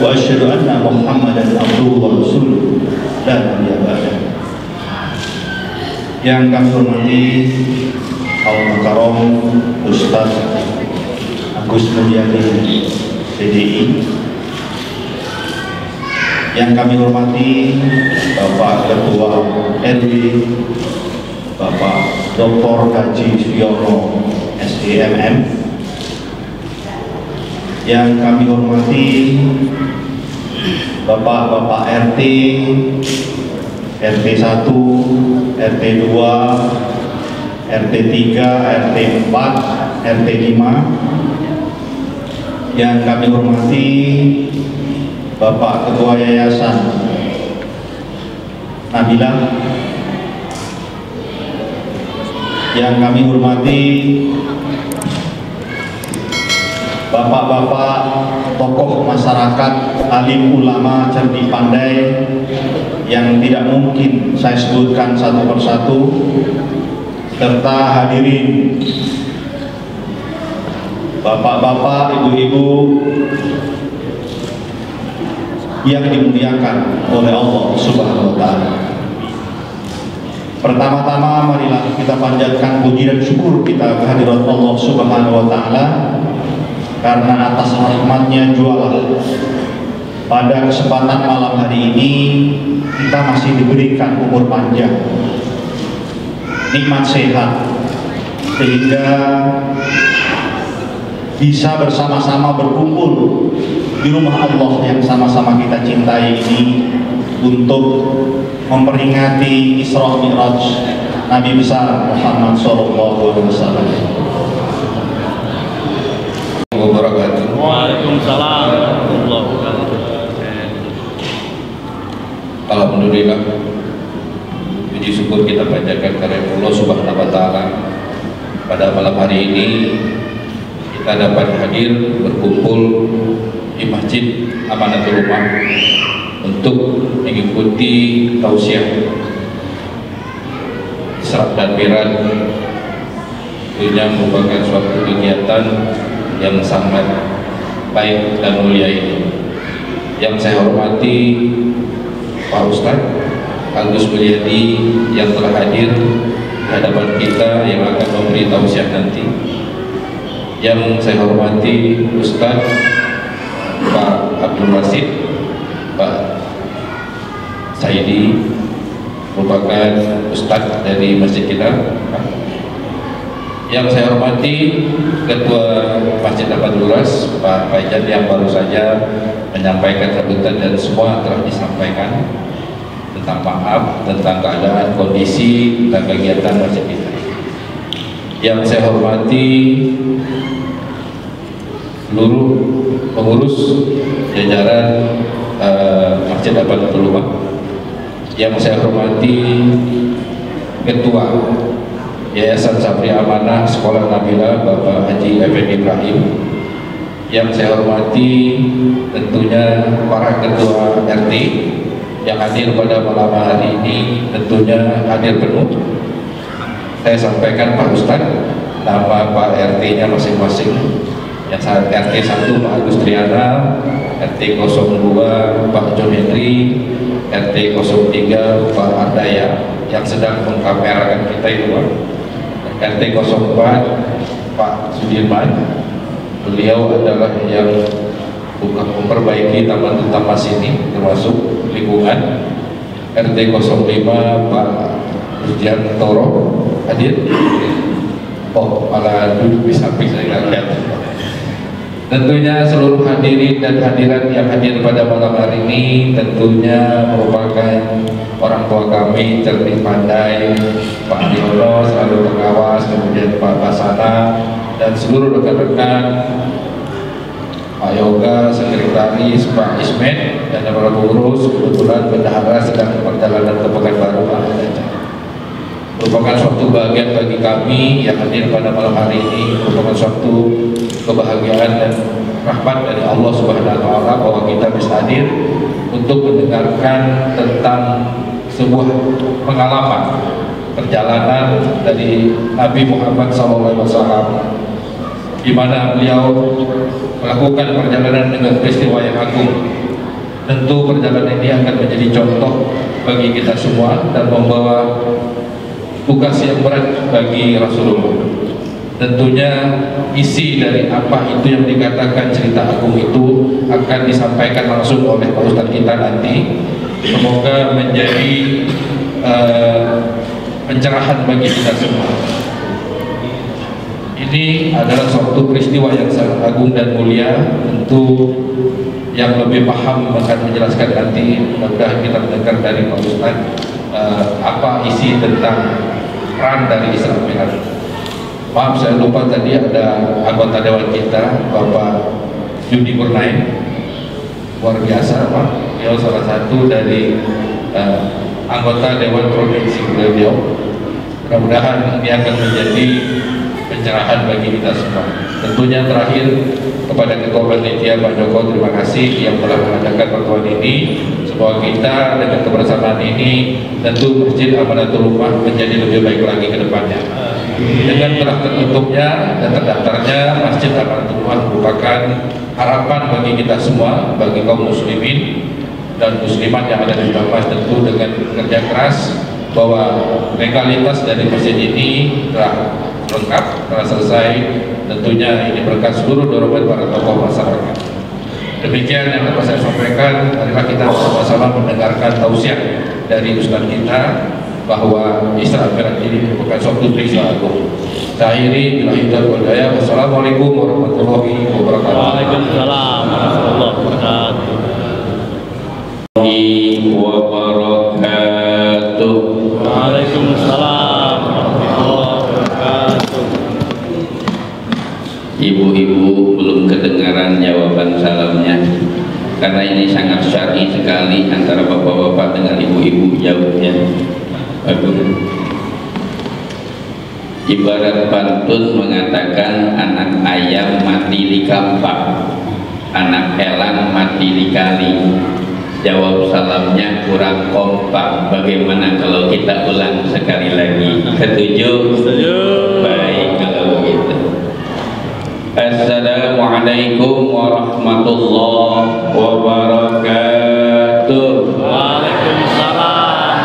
وأشهد أن محمدا عبده ورسوله لا نبي بعده. Yang kami hormati Al-Mukarram Ustaz Agus Mulyadi PDI, yang kami hormati Bapak Ketua RW Bapak Dr. Haji Suyono SEMM, yang kami hormati Bapak-bapak RT, RT 1, RT 2, RT 3, RT 4, RT 5, yang kami hormati Bapak Ketua Yayasan Nabilah, yang kami hormati bapak-bapak tokoh masyarakat, alim ulama, cerdik pandai yang tidak mungkin saya sebutkan satu persatu, serta hadirin bapak-bapak, ibu-ibu yang dimuliakan oleh Allah Subhanahu wa Ta'ala. Pertama-tama marilah kita panjatkan puji dan syukur kita kehadirat Allah Subhanahu wa Ta'ala, karena atas rahmatnya jualah pada kesempatan malam hari ini kita masih diberikan umur panjang, nikmat sehat, sehingga bisa bersama-sama berkumpul di rumah Allah yang sama-sama kita cintai ini untuk memperingati Isra Mi'raj Nabi besar Muhammad SAW. Waalaikumsalam warahmatullahi wabarakatuh. Alhamdulillah, puji syukur kita panjatkan kepada Allah Subhanahu wa Ta'ala. Pada malam hari ini kita dapat hadir berkumpul di Masjid Amanatul Ummah untuk mengikuti tausiah Isra dan Mi'raj. Ini merupakan suatu kegiatan yang sangat baik dan mulia ini. Yang saya hormati Pak Ustadz Agus Mulyadi yang telah hadir di hadapan kita yang akan memberi tausiah nanti. Yang saya hormati Ustadz Pak Abdul Rasid, Pak Saidi, merupakan Ustadz dari masjid kita. Yang saya hormati Ketua Masjid Al-Duras Pak Faijan yang baru saja menyampaikan sambutan dan semua telah disampaikan tentang maaf, tentang keadaan, kondisi, tentang kegiatan masjid kita. Yang saya hormati seluruh pengurus jajaran Masjid Al-Fatul Ummah. Yang saya hormati Ketua Yayasan Sabri Amanah Sekolah Nabilah Bapak Haji Effendi Ibrahim. Yang saya hormati tentunya para ketua RT yang hadir pada malam hari ini, tentunya hadir penuh. Saya sampaikan Pak Ustadz nama Pak RT-nya masing-masing. Yang saat RT 1 Pak Agus Triana, RT 02 Pak John Henry, RT 03 Pak Ardaya yang sedang mengkamerakan kita itu Pak. RT 04 Pak Sudirman, beliau adalah yang memperbaiki taman-taman sini termasuk lingkungan. RT 05 Pak Rujian Toro hadir. Oh, malah duduk di samping saya lihat. Tentunya seluruh hadirin dan hadirat yang hadir pada malam hari ini tentunya merupakan orang tua kami, cerdik pandai, Pak Diono selalu pengawas, kemudian Pak Basana dan seluruh rekan-rekan, Pak Yoga, sekretaris, Pak Ismet dan para pengurus. Kebetulan bendahara sedang perjalanan ke Pekanbaru, merupakan suatu bagian bagi kami yang hadir pada malam hari ini, merupakan suatu kebahagiaan dan rahmat dari Allah Subhanahu wa Ta'ala bahwa kita bisa hadir untuk mendengarkan tentang sebuah pengalaman perjalanan dari Nabi Muhammad SAW di mana beliau melakukan perjalanan dengan peristiwa yang agung. Tentu perjalanan ini akan menjadi contoh bagi kita semua dan membawa tugas yang berat bagi Rasulullah. Tentunya isi dari apa itu yang dikatakan cerita agung itu akan disampaikan langsung oleh Pak Ustadz kita nanti. Semoga menjadi pencerahan bagi kita semua. Ini adalah suatu peristiwa yang sangat agung dan mulia. Tentu yang lebih paham akan menjelaskan nanti. Mudah-mudahan kita mendengar dari Pak Ustadz apa isi tentang peran dari Isra Mi'raj. Maaf saya lupa tadi ada anggota dewan kita Bapak Yudi Kurnain, luar biasa Pak. Beliau salah satu dari anggota dewan provinsi beliau. Mudah-mudahan ini akan menjadi pencerahan bagi kita semua. Tentunya terakhir kepada Ketua Panitia Pak Joko, terima kasih yang telah mengadakan pertemuan ini. Semoga kita dengan kebersamaan ini tentu Masjid Amanatul Ummah menjadi lebih baik lagi ke depannya. Dengan telah tertutupnya dan terdaftarnya Masjid Amanatul Ummah merupakan harapan bagi kita semua, bagi kaum muslimin dan muslimat yang ada di Bapak. Tentu dengan kerja keras bahwa legalitas dari masjid ini telah lengkap, telah selesai. Tentunya ini berkat seluruh dorongan para tokoh masyarakat. Demikian yang dapat saya sampaikan. Marilah kita sama-sama mendengarkan tausiah dari Ustadz kita bahwa Isra Mi'raj ini merupakan suatu peristiwa agung. Akhiri bila hidayah wal hidayah. Wassalamualaikum warahmatullahi wabarakatuh. Waalaikumsalam warahmatullahi wabarakatuh. Waalaikumsalam warahmatullahi wabarakatuh. Ibu-ibu belum kedengaran jawaban salamnya karena ini sangat syar'i sekali antara bapak-bapak dengan ibu-ibu jauhnya. Ibarat pantun mengatakan anak ayam mati di kampak, anak elang mati di kali. Jawab salamnya kurang kompak. Bagaimana kalau kita ulang sekali lagi? Setuju? Setuju. Baik kalau begitu. Assalamualaikum warahmatullahi wabarakatuh. Waalaikumsalam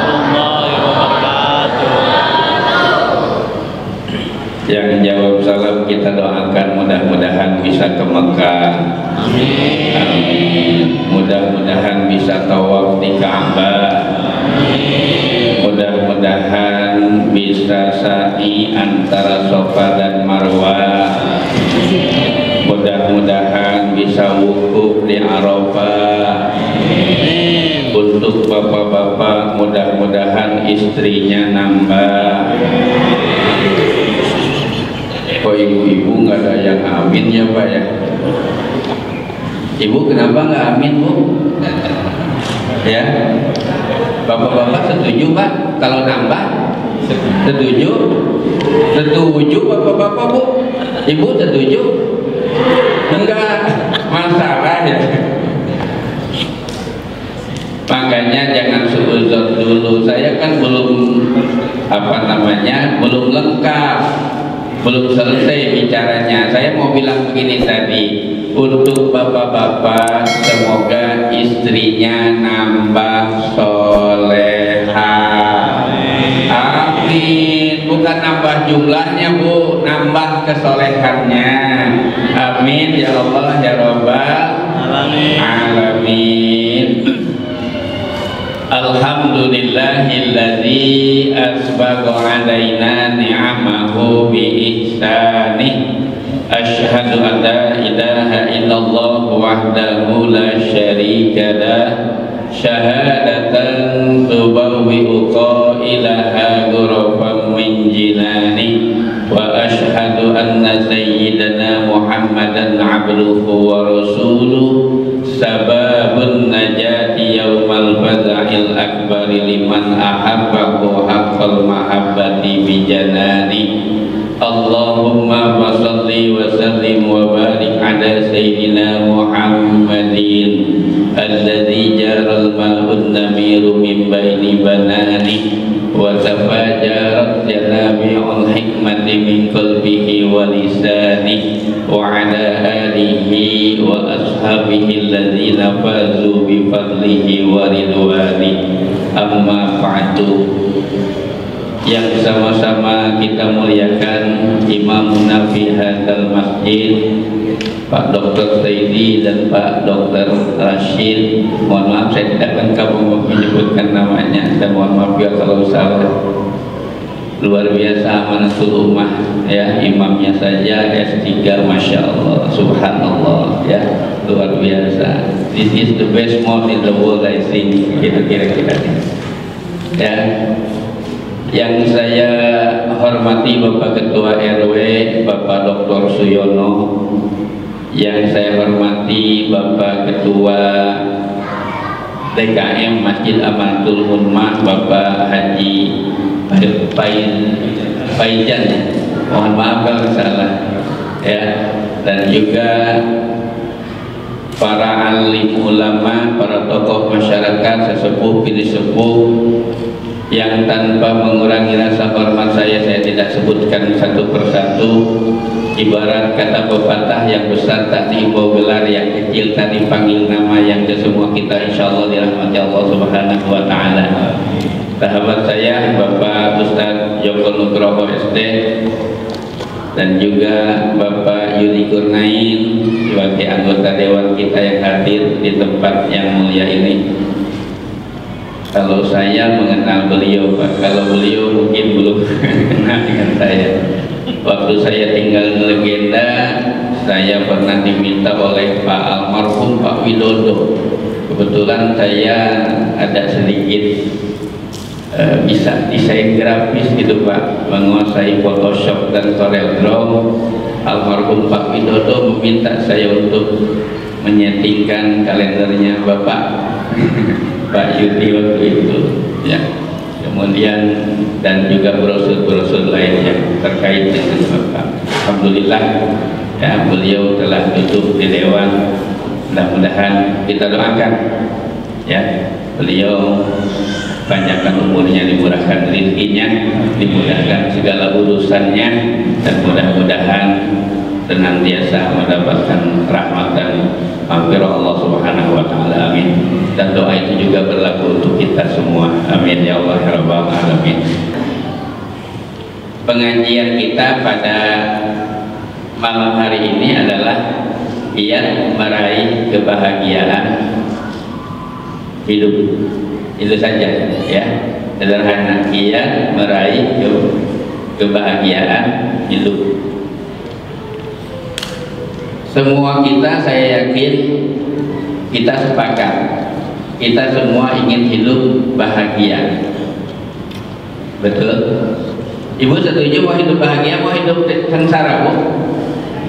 warahmatullahi wabarakatuh. Yang jawab salam kita doakan mudah-mudahan bisa ke Mekah. Amin. Amin. Mudah-mudahan bisa tawaf di Ka'bah. Mudah-mudahan bisa sa'i antara Safa dan Marwah. Mudah-mudahan bisa wukuf di Arafah. Untuk bapak-bapak mudah-mudahan istrinya nambah. Kok ibu-ibu nggak ada yang amin ya Pak ya? Ibu kenapa nggak amin Bu? Ya, bapak-bapak setuju Pak kalau nambah? Setuju? Setuju bapak-bapak Bu? Ibu setuju? Enggak, masalah ya. Makanya jangan suuzon dulu. Saya kan belum belum lengkap, belum selesai bicaranya. Saya mau bilang begini tadi, untuk bapak-bapak semoga istrinya nambah soleha. Amin. Bukan nambah jumlahnya Bu, nambah kesolehannya. Amin ya Allah ya Rabbal alamin. Alhamdulillahilladzi asbagha alaina ni'amahu bi ihsanih. Asyhadu an la ilaha illallah wahdahu la syarika lah, syahadatan tubawwi'u qailaha ghurafan min jinani, wa asyhadu anna sayyidana Muhammadan abduhu wa rasuluh, sababun najati yaumal faza'il akbar liman ahabbahu haqqal mahabbati bijanani. Allahumma salli wa sallim wa barik ala sayyidina Muhammadin alladzi jaral ma'un namiru min baini banani wa tafajarat janabi'ul hikmati min qalbihi ولسانه وعلى آله وأصحابه الذين فازوا بفضله ورضوانه. Amma ba'du. Yang sama-sama kita muliakan imamuna fi hadzal masjid, Pak Dr. Saidi dan Pak Dr. Rashid. Mohon maaf saya tidak akan kamu menyebutkan namanya dan mohon maaf ya kalau salah. Luar biasa amanatul ummah ya, imamnya saja S3, Masya Allah, Subhanallah ya, luar biasa. This is the best mosque in the world I think, gitu kira-kira ya. Yang saya hormati Bapak Ketua RW Bapak Dr. Suyono, yang saya hormati Bapak Ketua DKM Masjid Amanatul Ummah Bapak Haji Faijan, mohon maaf kalau salah ya, dan juga para alim ulama, para tokoh masyarakat, sesepuh pilih sepuh yang tanpa mengurangi rasa hormat saya tidak sebutkan satu persatu. Ibarat kata pepatah, yang besar tak dibawa gelar, yang kecil tak dipanggil nama, yang ke semua kita insya Allah dirahmati Allah Subhanahu wa Ta'ala. Sahabat saya Bapak Ustadz Joko Nugroho SD dan juga Bapak Yudi Kurnain sebagai anggota dewan kita yang hadir di tempat yang mulia ini. Kalau saya mengenal beliau Pak, kalau beliau mungkin belum kenal dengan saya. Waktu saya tinggal di Legenda, saya pernah diminta oleh Pak almarhum Pak Widodo. Kebetulan saya ada sedikit bisa desain grafis gitu Pak, menguasai Photoshop dan CorelDRAW. Almarhum Pak Widodo meminta saya untuk menyetingkan kalendernya Bapak Pak Yudi waktu itu ya. Kemudian dan juga brosur-brosur lain yang terkait dengan Bapak. Alhamdulillah ya, beliau telah duduk di dewan. Mudah-mudahan kita doakan ya, beliau panjangkan umurnya, dimurahkan rezekinya, dimudahkan segala urusannya, dan mudah-mudahan senantiasa mendapatkan rahmat dan maghfirah Allah Subhanahu wa Ta'ala. Amin. Dan doa itu juga berlaku untuk kita semua. Amin ya Allah ya Rabbal Alamin. Pengajian kita pada malam hari ini adalah giat meraih kebahagiaan hidup. Itu saja ya, sederhana, giat meraih kebahagiaan hidup. Semua kita, saya yakin kita sepakat, kita semua ingin hidup bahagia. Betul? Ibu setuju mau hidup bahagia, mau hidup sengsara Bu?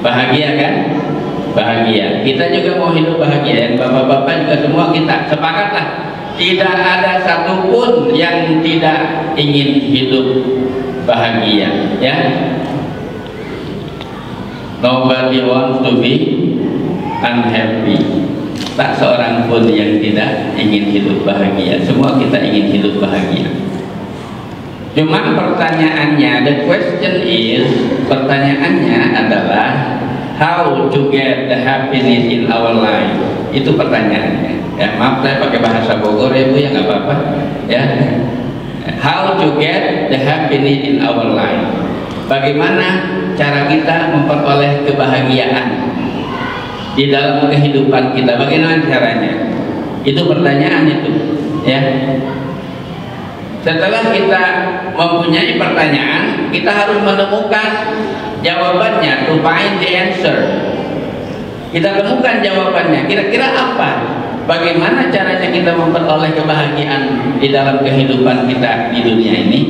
Bahagia kan? Bahagia. Kita juga mau hidup bahagia, yang bapak-bapak juga semua kita sepakatlah. Tidak ada satupun yang tidak ingin hidup bahagia ya. Nobody wants to be unhappy. Tak seorang pun yang tidak ingin hidup bahagia. Semua kita ingin hidup bahagia. Cuma pertanyaannya, the question is, pertanyaannya adalah how to get the happiness in our life. Itu pertanyaannya ya. Maaf saya pakai bahasa Bogor ya Bu ya, nggak apa-apa ya. How to get the happiness in our life. Bagaimana cara kita memperoleh kebahagiaan di dalam kehidupan kita, bagaimana caranya? Itu pertanyaan itu ya. Setelah kita mempunyai pertanyaan, kita harus menemukan jawabannya, to find the answer. Kita temukan jawabannya, kira-kira apa? Bagaimana caranya kita memperoleh kebahagiaan di dalam kehidupan kita di dunia ini?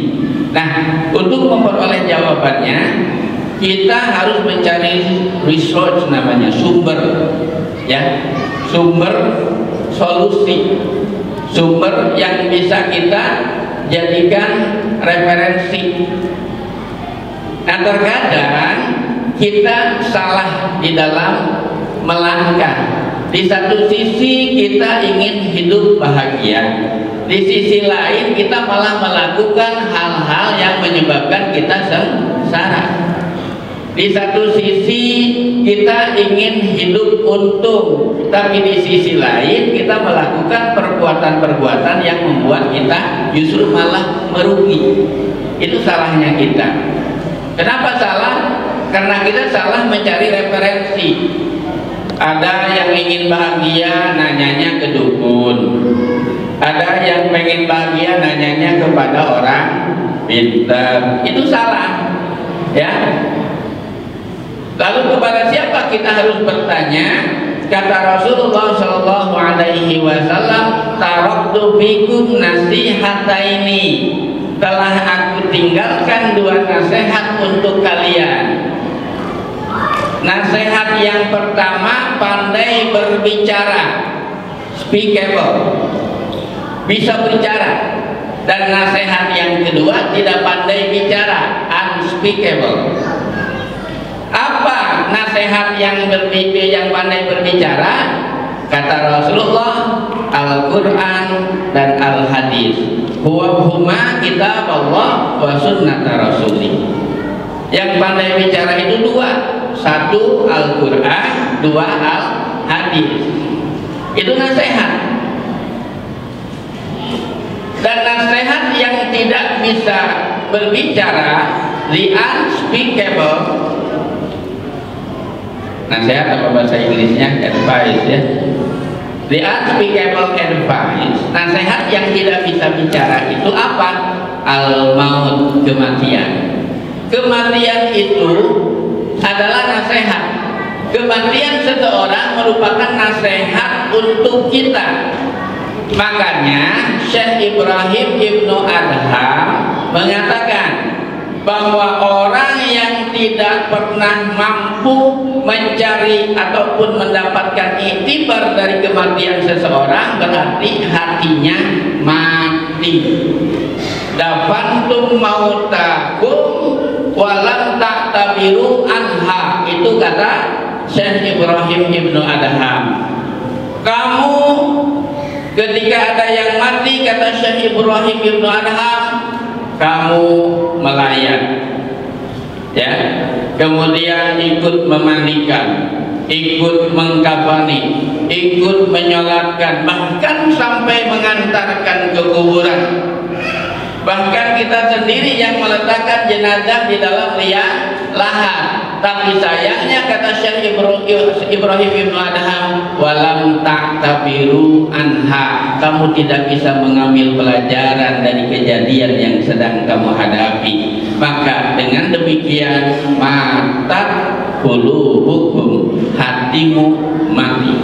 Nah, untuk memperoleh jawabannya, kita harus mencari resource, namanya sumber ya, sumber solusi, sumber yang bisa kita jadikan referensi. Nah, terkadang kita salah di dalam melangkah. Di satu sisi kita ingin hidup bahagia, di sisi lain kita malah melakukan hal-hal yang menyebabkan kita sengsara. Di satu sisi kita ingin hidup untung, tapi di sisi lain kita melakukan perbuatan-perbuatan yang membuat kita justru malah merugi. Itu salahnya kita. Kenapa salah? Karena kita salah mencari referensi. Ada yang ingin bahagia, nanyanya ke dukun. Ada yang pengen bahagia, nanyanya kepada orang pintar. Itu salah, ya. Lalu kepada siapa kita harus bertanya? Kata Rasulullah Shallallahu Alaihi Wasallam, taraktu fikum nasihataini, telah aku tinggalkan dua nasihat untuk kalian. Nasihat yang pertama, pandai berbicara, speakable, bisa bicara. Dan nasihat yang kedua, tidak pandai bicara, unspeakable. Apa nasihat yang pandai berbicara? Kata Rasulullah, Al-Quran dan Al-Hadis. Huma kitab Allah wa sunnata Rasulih. Yang pandai bicara itu dua, satu Al-Quran, dua Al-Hadis. Itu nasihat. Dan nasihat yang tidak bisa berbicara, the unspeakable. Nasihat apa bahasa Inggrisnya? Advice, ya. The unspeakable advice. Nasihat yang tidak bisa bicara itu apa? Al-maut, kematian. Kematian itu adalah nasihat. Kematian seseorang merupakan nasihat untuk kita. Makanya Syekh Ibrahim Ibnu Adham mengatakan bahwa orang yang tidak pernah mampu mencari ataupun mendapatkan iktibar dari kematian seseorang berarti hatinya mati. Dafantum mautakum walam ta'tabiru anha, itu kata Syekh Ibrahim Ibnu Adham. Kamu ketika ada yang mati, kata Syekh Ibrahim Ibnu Adham, kamu melayat, ya, kemudian ikut memandikan, ikut mengkafani, ikut menyolatkan, bahkan sampai mengantarkan ke kuburan. Bahkan kita sendiri yang meletakkan jenazah di dalam liang lahat. Tapi sayangnya kata Syekh Ibrahim Ibnu Adham, walam ta'tabiru anha, kamu tidak bisa mengambil pelajaran dari kejadian yang sedang kamu hadapi. Maka dengan demikian matat qulubukum, hatimu mati.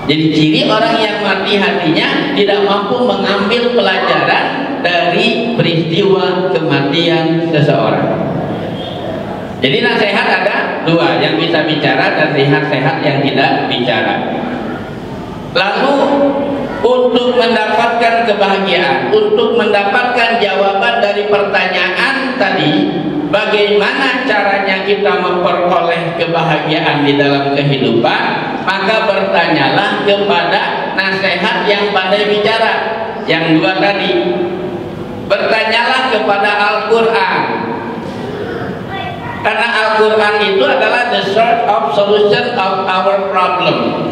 Jadi ciri orang yang mati hatinya tidak mampu mengambil pelajaran dari peristiwa kematian seseorang. Jadi nasihat ada dua, yang bisa bicara dan nasihat yang tidak bicara. Lalu untuk mendapatkan kebahagiaan, untuk mendapatkan jawaban dari pertanyaan tadi, bagaimana caranya kita memperoleh kebahagiaan di dalam kehidupan, maka bertanyalah kepada nasihat yang pandai bicara. Yang dua tadi, bertanyalah kepada Al-Quran. Karena Al-Quran itu adalah the source of solution of our problem,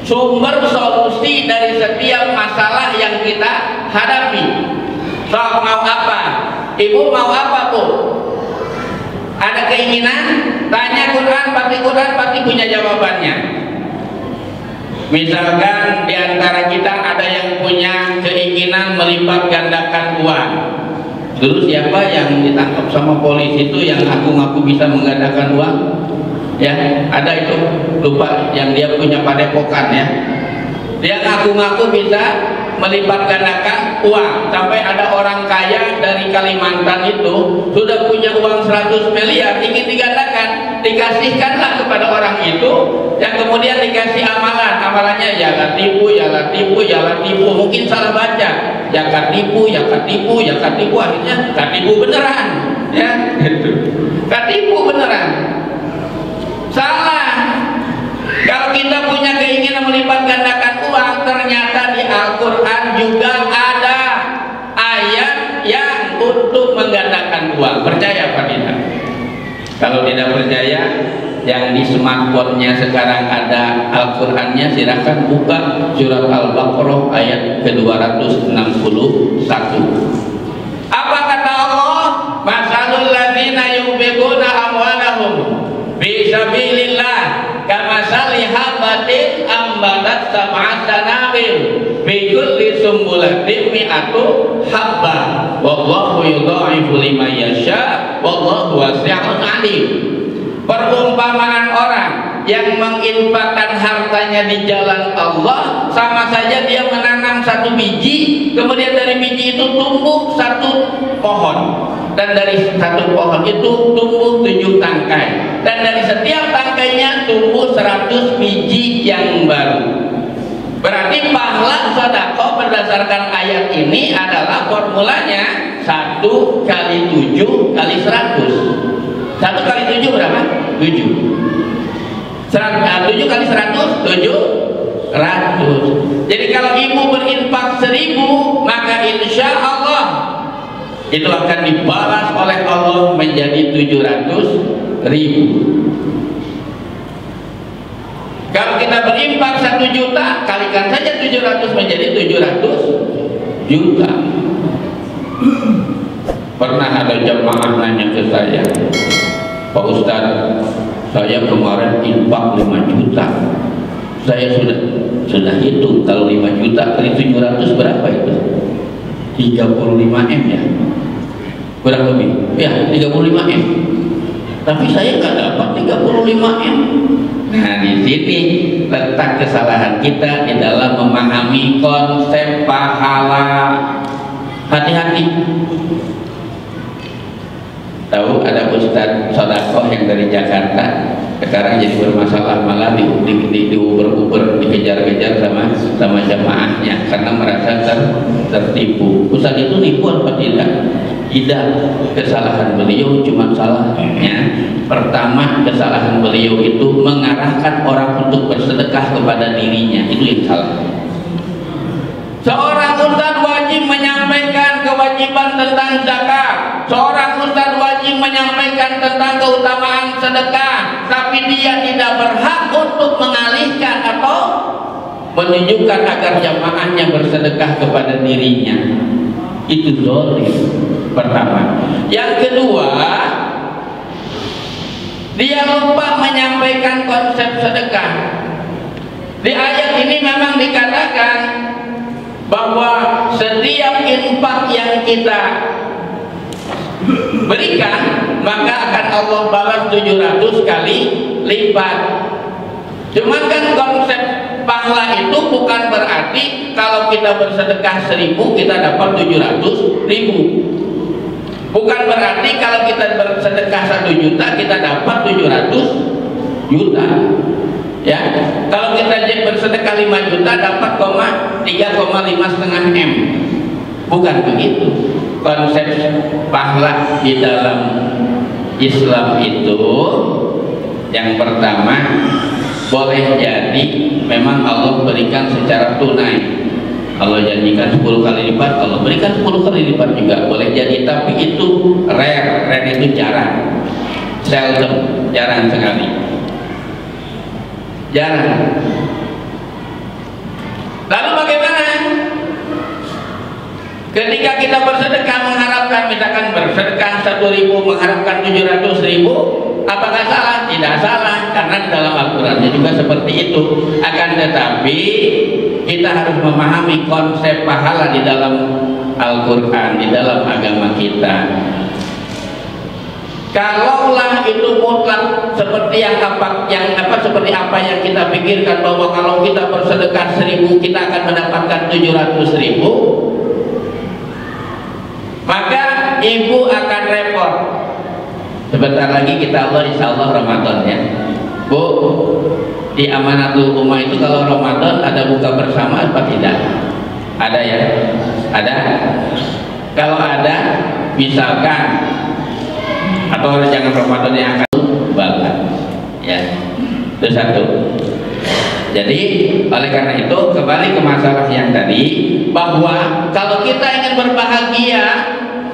sumber solusi dari setiap masalah yang kita hadapi. So, mau apa? Ibu mau apa, Bu? Ada keinginan? Tanya Quran pasti punya jawabannya. Misalkan di antara kita ada yang punya keinginan melipat gandakan uang. Dulu siapa yang ditangkap sama polisi itu yang ngaku-ngaku bisa menggandakan uang? Ya, ada itu, lupa, yang dia punya padepokan, ya. Dia ngaku-ngaku bisa melipat gandakan uang. Sampai ada orang kaya dari Kalimantan itu sudah punya uang 100 miliar, ingin digandakan, dikasihkanlah kepada orang itu, yang kemudian dikasih amalan. Amalannya ya tipu, mungkin salah baca, ya katipu, akhirnya katipu beneran, ya, gitu. Katipu beneran. Salah. Kalau kita punya keinginan melipat gandakan uang, ternyata di Al-Quran juga ada ayat yang untuk menggandakan uang. Percaya apa tidak? Kalau tidak percaya, yang di smartphone-nya sekarang ada Al-Qur'annya, silahkan buka surat Al-Baqarah ayat ke-261. Apa kata Allah? Masalul ladzina yunfiquna amwalahum fi sabilillah kamasali habatin ambatat sab'a sanabil fi kulli sumbulatin mi'atu habba wallahu yudha'ifu liman yasha wallahu wasi'un 'alim. Perumpamaan orang yang menginfakkan hartanya di jalan Allah sama saja dia menanam satu biji, kemudian dari biji itu tumbuh satu pohon, dan dari satu pohon itu tumbuh 7 tangkai, dan dari setiap tangkainya tumbuh 100 biji yang baru. Berarti pahala sedekah berdasarkan ayat ini adalah formulanya 1 kali 7 kali 100. 1 kali 7 berapa? 7. 7 kali 100 700. Jadi kalau ibu berinfak 1000, maka insya Allah itu akan dibalas oleh Allah menjadi 700.000. Kalau kita berinfak 1 juta, kalikan saja 700 menjadi 700 juta. Pernah ada jamaah nanya ke saya, Pak Ustadz, saya kemarin infak 5 juta. Saya sudah hitung, kalau 5 juta kali 700 berapa itu? 35M ya? Kurang lebih? Ya, 35M. Tapi saya nggak dapat 35M. Nah, di sini letak kesalahan kita di dalam memahami konsep pahala. Hati-hati. Tahu ada Ustadz Sodakoh yang dari Jakarta, sekarang jadi bermasalah, malah diuber-uber, dikejar-kejar sama jamaahnya karena merasa tertipu. Ustadz itu nipu apa tidak? Tidak. Kesalahan beliau cuma salahnya pertama, kesalahan beliau itu mengarahkan orang untuk bersedekah kepada dirinya, itu yang salah. Seorang ustadz wajib menyampaikan kewajiban tentang zakat. Seorang ustadz wajib menyampaikan tentang keutamaan sedekah, tapi dia tidak berhak untuk mengalihkan atau menunjukkan agar jamaahnya bersedekah kepada dirinya. Itu zalim. Pertama. Yang kedua, dia lupa menyampaikan konsep sedekah. Di ayat ini memang dikatakan bahwa setiap infak yang kita berikan maka akan Allah balas 700 kali lipat. Cuman kan konsep pahala itu bukan berarti kalau kita bersedekah 1000 kita dapat 700.000. Bukan berarti kalau kita bersedekah 1 juta kita dapat 700 juta. Ya, kalau kita bersedekah 5 juta dapat 3,5 M. Bukan begitu. Konsep pahala di dalam Islam itu yang pertama, boleh jadi memang Allah berikan secara tunai. Allah janjikan 10 kali lipat, Allah berikan 10 kali lipat juga boleh jadi, tapi itu rare itu jarang, seldom, jarang sekali. Jarang. Lalu bagaimana? Ketika kita bersedekah mengharapkan, misalkan bersedekah 1.000 mengharapkan 700.000, apakah salah? Tidak salah, karena dalam Al-Qurannya juga seperti itu. Akan tetapi kita harus memahami konsep pahala di dalam Al-Quran, di dalam agama kita. Kalaulah itu mutlak seperti seperti apa yang kita pikirkan, bahwa kalau kita bersedekah 1.000 kita akan mendapatkan 700.000, maka ibu akan repot. Sebentar lagi kita Allah insya Allah Ramadan ya, Bu. Di Amanatul Ummah itu kalau Ramadan ada buka bersama apa tidak? Ada ya? Ada? Kalau ada, misalkan, atau jangan Ramadan yang akan banget ya, itu satu. Jadi oleh karena itu kembali ke masalah yang tadi, bahwa kalau kita ingin berbahagia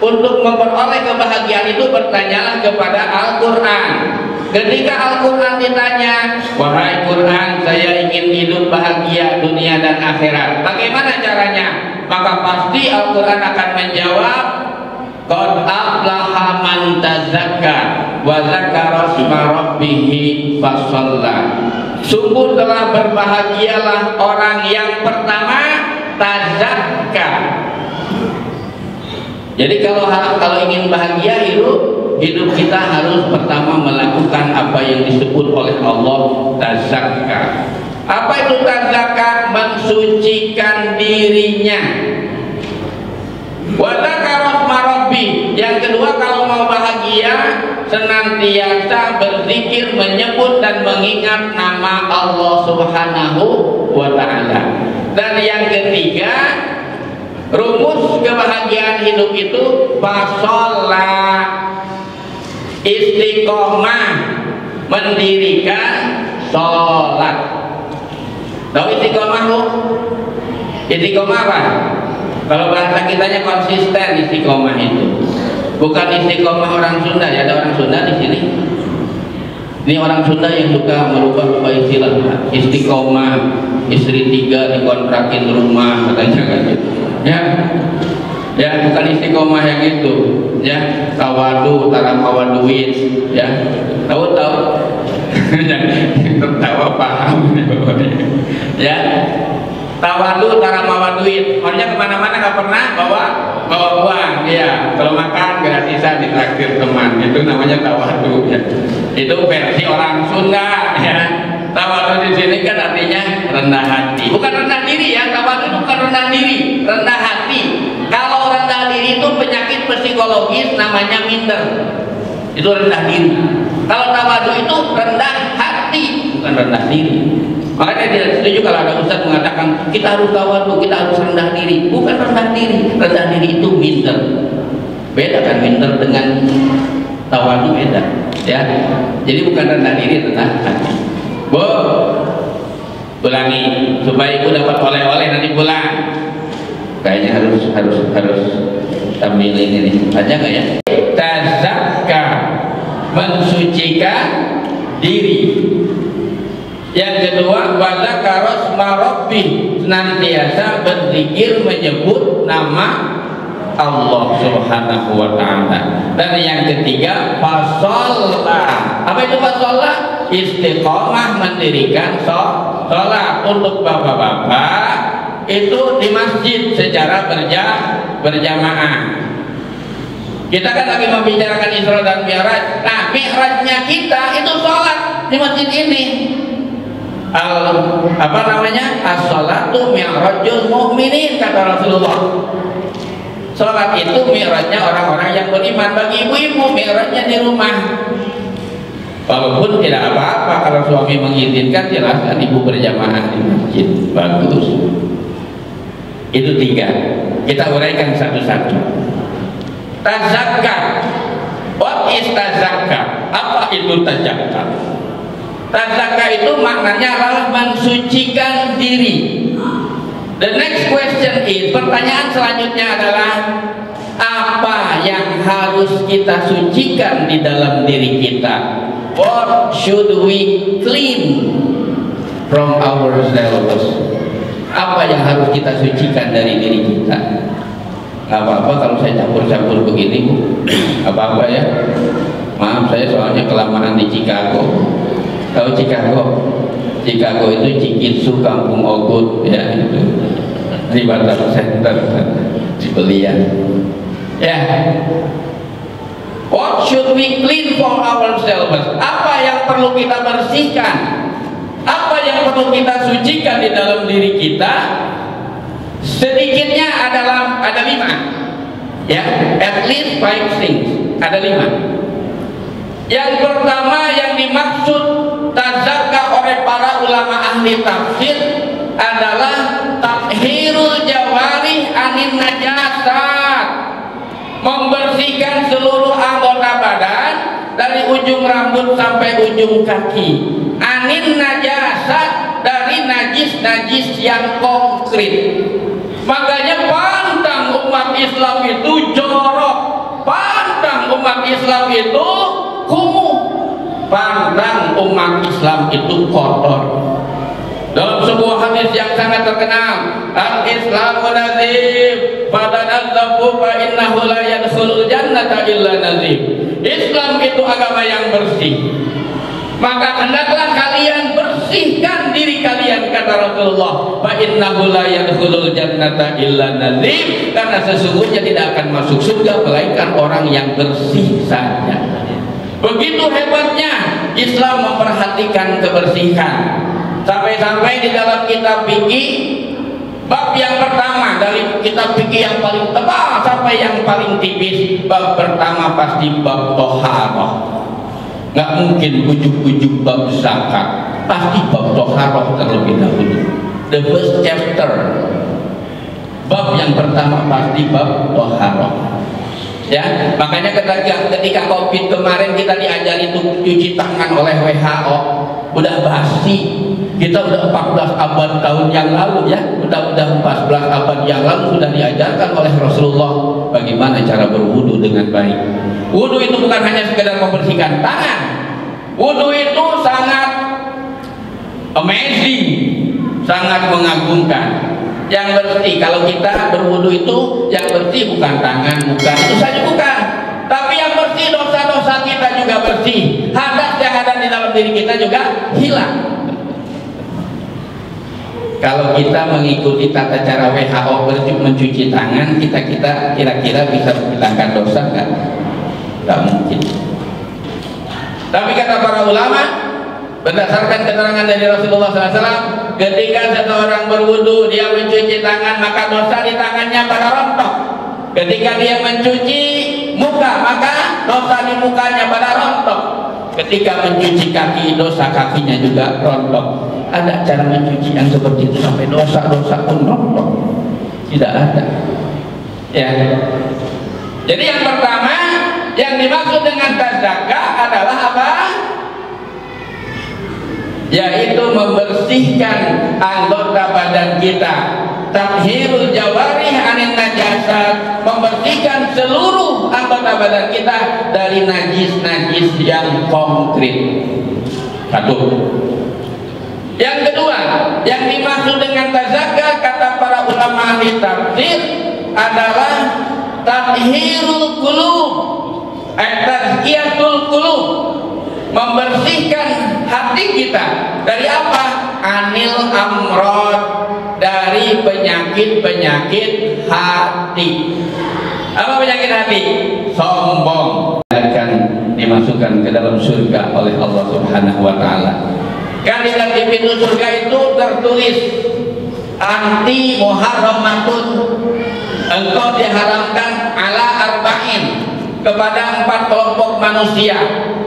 untuk memperoleh kebahagiaan itu bertanyalah kepada Al-Quran. Ketika Al-Quran ditanya, wahai Quran, saya ingin hidup bahagia dunia dan akhirat, bagaimana caranya? Maka pasti Al-Quran akan menjawab, qad aflaha man tazakka wa dzakara isma rabbih fasalla. Sungguh telah berbahagialah orang yang pertama tazakka. Jadi kalau ingin bahagia hidup kita harus pertama melakukan apa yang disebut oleh Allah tazakka. Apa itu tazakka? Mensucikan dirinya. Wa dzakara isma rabbih. Yang kedua, kalau mau bahagia senantiasa berzikir, menyebut dan mengingat nama Allah Subhanahu wa taala. Dan yang ketiga, rumus kebahagiaan hidup itu fasolah, istiqomah, mendirikan sholat. Tahu istiqomah bu? Istiqomah apa? Kalau bahasa kitanya konsisten istiqomah itu. Bukan istiqomah orang Sunda ya, ada orang Sunda di sini. Ini orang Sunda yang suka merubah istilah. Istiqomah, istri 3 dikontrakin rumah katanya kan gitu. Ya bukan istiqomah yang itu. Ya, tawadu, taramawa duit. Ya, tahu. Yang tertawa paham. Ya, tawadu, taramawa duit. Orangnya kemana-mana nggak pernah bawa uang. Ya, kalau makan gratisan ditraktir teman. Itu namanya tawadu. Ya. Itu versi orang Sunda. Ya, tawadu di sini kan artinya rendah hati. Bukan rendah diri ya. Tawadu itu bukan rendah diri, rendah hati. Kalau rendah diri itu penyakit psikologis namanya minder. Itu rendah diri. Kalau tawadu itu rendah hati, bukan rendah diri. Makanya tidak setuju kalau ada ustaz mengatakan kita harus tawadu, kita harus rendah diri. Bukan rendah diri. Rendah diri itu minder. Beda kan minder dengan tawadu, beda. Ya. Jadi bukan rendah diri, rendah hati. Bu, ulangi supaya ibu dapat oleh-oleh nanti pulang. Kayaknya harus tampil ini nih. Ada nggak ya? Tazakka, mensucikan diri. Yang kedua, wadzakara isma rabbih, senantiasa berzikir menyebut nama Allah Subhanahu wa taala. Dan yang ketiga, fasolah. Apa itu fasolah? Istiqomah, mendirikan sholat. Untuk bapak-bapak itu di masjid secara berjamaah. Kita kan lagi membicarakan Isra dan Mi'raj. Nah, Mi'rajnya kita itu sholat di masjid ini. As-sholatu mi'rajul mu'minin, kata Rasulullah. Sholat itu mi'rajnya orang-orang yang beriman. Bagi ibu-ibu mi'rajnya di rumah. Walaupun tidak apa-apa kalau suami mengizinkan, silahkan ibu berjamaah di masjid. Bagus. Itu 3. Kita uraikan satu-satu. Tazakka. What is tazakka? Apa itu tazakka? Tazakka itu maknanya adalah mensucikan diri. The next question is, pertanyaan selanjutnya adalah apa yang harus kita sucikan di dalam diri kita? What should we clean from ourselves? Apa yang harus kita sucikan dari diri kita? Gak apa-apa kalau saya campur-campur begini bu, gak apa-apa ya. Maaf, saya soalnya kelamaan di Chicago. Tahu Chicago? Chicago itu Cikitsu, Kampung Ogut ya, itu di Batam Center di Belian. Ya. What should we clean for ourselves? Apa yang perlu kita bersihkan? Apa yang perlu kita sucikan di dalam diri kita? Sedikitnya ada 5. Ya, at least 5 things. Ada 5. Yang pertama yang dimaksud tazakka oleh para ulama ahli tafsir adalah tathhirul jawarih anin najasat, membersihkan seluruh anggota badan dari ujung rambut sampai ujung kaki. Anin najasat, dari najis-najis yang konkret. Makanya pantang umat Islam itu jorok umat Islam itu kumuh, pandang umat Islam itu kotor. Dalam sebuah hadis yang sangat terkenal, al-Islamu nazif fatanazzafu fa innahu la yadkhulul jannata illa nazif. Islam itu agama yang bersih, maka hendaklah kalian bersihkan diri kalian, kata Rasulullah, fa innahu la yadkhulul jannata illa nazif, karena sesungguhnya tidak akan masuk surga melainkan orang yang bersih saja. Begitu hebatnya Islam memperhatikan kebersihan. Sampai-sampai di dalam kitab fikih, bab yang pertama dari kitab fikih yang paling tebal sampai yang paling tipis, bab pertama pasti bab toharoh. Nggak mungkin ujuk-ujuk bab zakat, pasti bab toharoh terlebih dahulu. The first chapter, bab yang pertama pasti bab toharoh. Ya, makanya ketika COVID kemarin kita diajari untuk cuci tangan oleh WHO, udah basi. Kita udah 14 abad tahun yang lalu, ya, udah 14 abad yang lalu sudah diajarkan oleh Rasulullah bagaimana cara berwudu dengan baik. Wudu itu bukan hanya sekedar membersihkan tangan. Wudu itu sangat amazing, sangat mengagumkan. Yang bersih, kalau kita berwudu itu yang bersih bukan tangan, bukan itu saja, bukan, tapi yang bersih dosa-dosa kita juga bersih, hadas yang ada di dalam diri kita juga hilang. Kalau kita mengikuti tata cara WHO mencuci tangan, kita kira-kira bisa menghilangkan dosa nggak? Nggak mungkin. Tapi kata para ulama, berdasarkan keterangan dari Rasulullah SAW, ketika seseorang berwudu dia mencuci tangan, maka dosa di tangannya pada rontok. Ketika dia mencuci muka, maka dosa di mukanya pada rontok. Ketika mencuci kaki, dosa kakinya juga rontok. Ada cara mencuci yang seperti itu sampai dosa-dosa pun rontok? Tidak ada. Ya. Jadi yang pertama yang dimaksud dengan tazakah adalah apa? Yaitu membersihkan anggota badan kita, tathhirul jawarih anin najasat, membersihkan seluruh anggota badan kita dari najis-najis yang konkret. Satu. Yang kedua, yang dimaksud dengan tazakah kata para ulama ahli tafsir adalah tathhirul qulub, tazkiyatul qulub, membersihkan hati kita dari apa? Anil amrod, dari penyakit-penyakit hati. Apa penyakit hati? Sombong akan dimasukkan ke dalam surga oleh Allah Subhanahu wa taala. Kan di dalam pintu surga itu tertulis anti muharramatun, engkau diharamkan ala arba'in, kepada 4 kelompok manusia.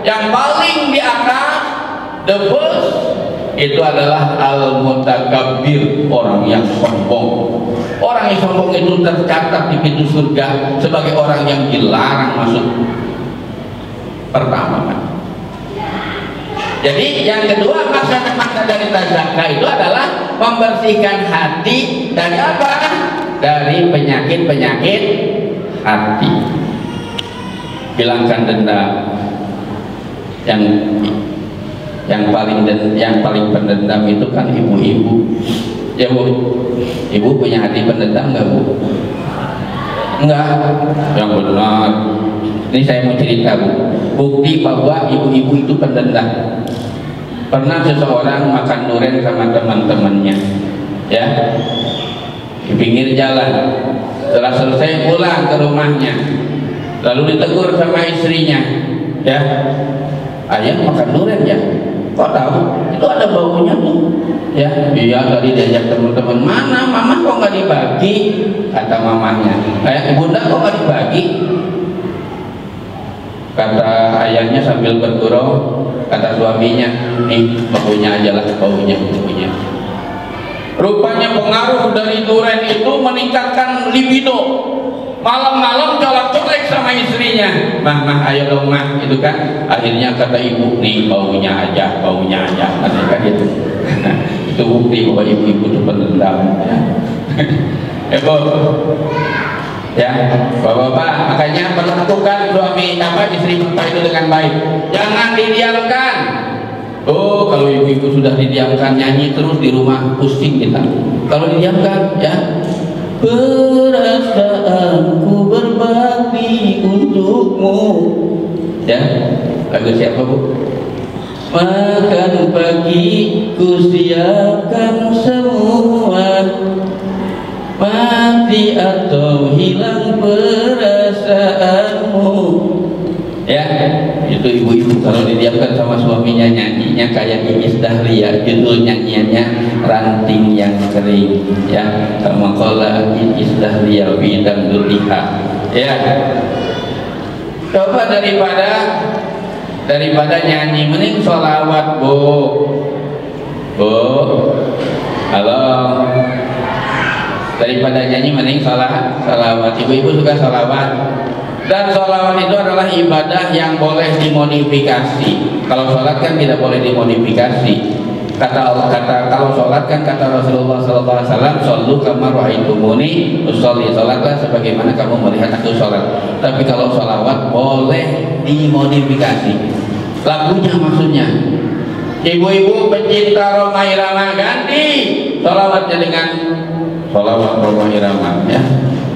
Yang paling di atas, the first, itu adalah al-mutakabbir, orang yang sombong. Orang yang sombong itu tercatat di pintu surga sebagai orang yang dilarang masuk pertama. Jadi yang kedua, makna dari tazakah itu adalah membersihkan hati dari apa? Dari penyakit-penyakit hati. Hilangkan dendam. Yang paling pendendam itu kan ibu-ibu. Ya Bu, ibu punya hati pendendam nggak Bu? Enggak. Yang benar. Ini saya mau cerita Bu, bukti bahwa ibu-ibu itu pendendam. Pernah seseorang makan durian sama teman-temannya, ya, di pinggir jalan. Setelah selesai pulang ke rumahnya, lalu ditegur sama istrinya, ya, ayah makan durian ya? Kok tahu? Itu ada baunya tuh. Ya, iya tadi diajak teman-teman. Mana mama kok nggak dibagi? Kata mamanya. Bunda kok nggak dibagi? Kata ayahnya sambil bergurau. Kata suaminya, nih baunya aja lah, baunya. Rupanya pengaruh dari durian itu meningkatkan libido. Malam-malam colak-colek sama istrinya. Mah, ayo dong mah, gitu kan. Akhirnya kata ibu, nih baunya aja. Katanya gitu. Itu bukti bahwa ibu-ibu itu pendendam. Ya. Ya, bapak-bapak, makanya perlakukan suami istri bapak itu dengan baik. Jangan didiamkan. Oh, kalau ibu-ibu sudah didiamkan nyanyi terus di rumah pusing kita. Kalau didiamkan, ya. Perasaanku berbakti untukmu. Ya, lagu siapa Bu? Makan pagi ku siapkan semua, mati atau hilang perasaanmu. Ya, itu ibu-ibu kalau didiamkan sama suaminya nyanyinya kayak Iis Dahlia, judul nyanyiannya Ranting yang Kering. Ya, kama qala Iis Dahlia bidang dutiha. Ya, coba daripada nyanyi mending sholawat Bu. Halo, daripada nyanyi mending sholawat. Ibu-ibu suka sholawat, dan sholawat itu adalah ibadah yang boleh dimodifikasi. Kalau sholat kan tidak boleh dimodifikasi. Kalau sholat kan kata Rasulullah SAW, shollu kama ra'aitumuni usolli, sholatlah sebagaimana kamu melihat aku sholat. Tapi kalau sholawat boleh dimodifikasi lagunya, maksudnya ibu-ibu pencinta Rhoma Irama ganti sholawatnya dengan sholawat Rhoma Irama, ya.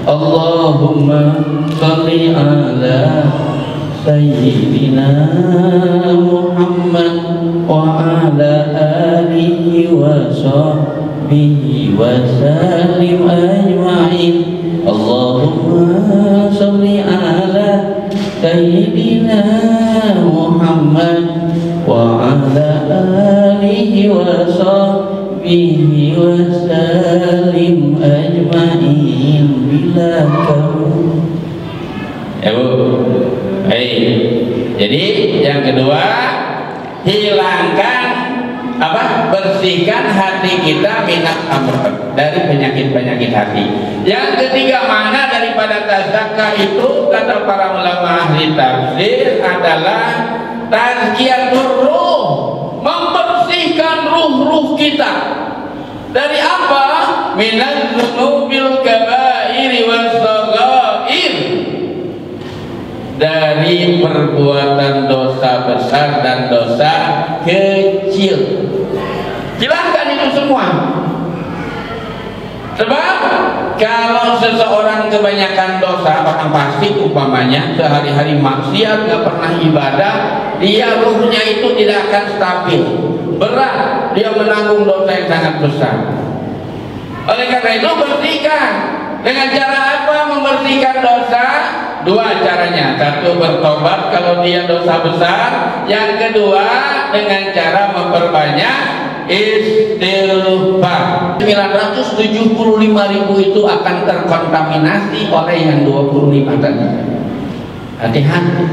Allahumma sholli ala Sayyidina Muhammad wa ala alihi wa sahbihi wa sallim ajma'in. Allahumma sholli ala Sayyidina Muhammad wa ala alihi wa sahbihi wa sallim ajma'in bila kamu. Ya Bu. Jadi yang kedua, hilangkan bersihkan hati kita minat amr, dari penyakit-penyakit hati. Yang ketiga, makna daripada tazakka itu kata para ulama ahli tafsir adalah tazkiyatur ruh, membersihkan ruh kita dari apa? Minaz dzunubil kabairi was shaghair, dari perbuatan dosa besar dan dosa kecil. Hilangkan itu semua. Sebab kalau seseorang kebanyakan dosa, orang fasik umpamanya, sehari-hari maksiat, gak pernah ibadah, dia ruhnya itu tidak akan stabil, berat, dia menanggung dosa yang sangat besar. Oleh karena itu bersihkan. Dengan cara apa membersihkan dosa? Dua caranya. Satu, bertobat kalau dia dosa besar. Yang kedua, dengan cara memperbanyak istighfar. 975.000 itu akan terkontaminasi oleh yang 25 tadi. Hati-hati.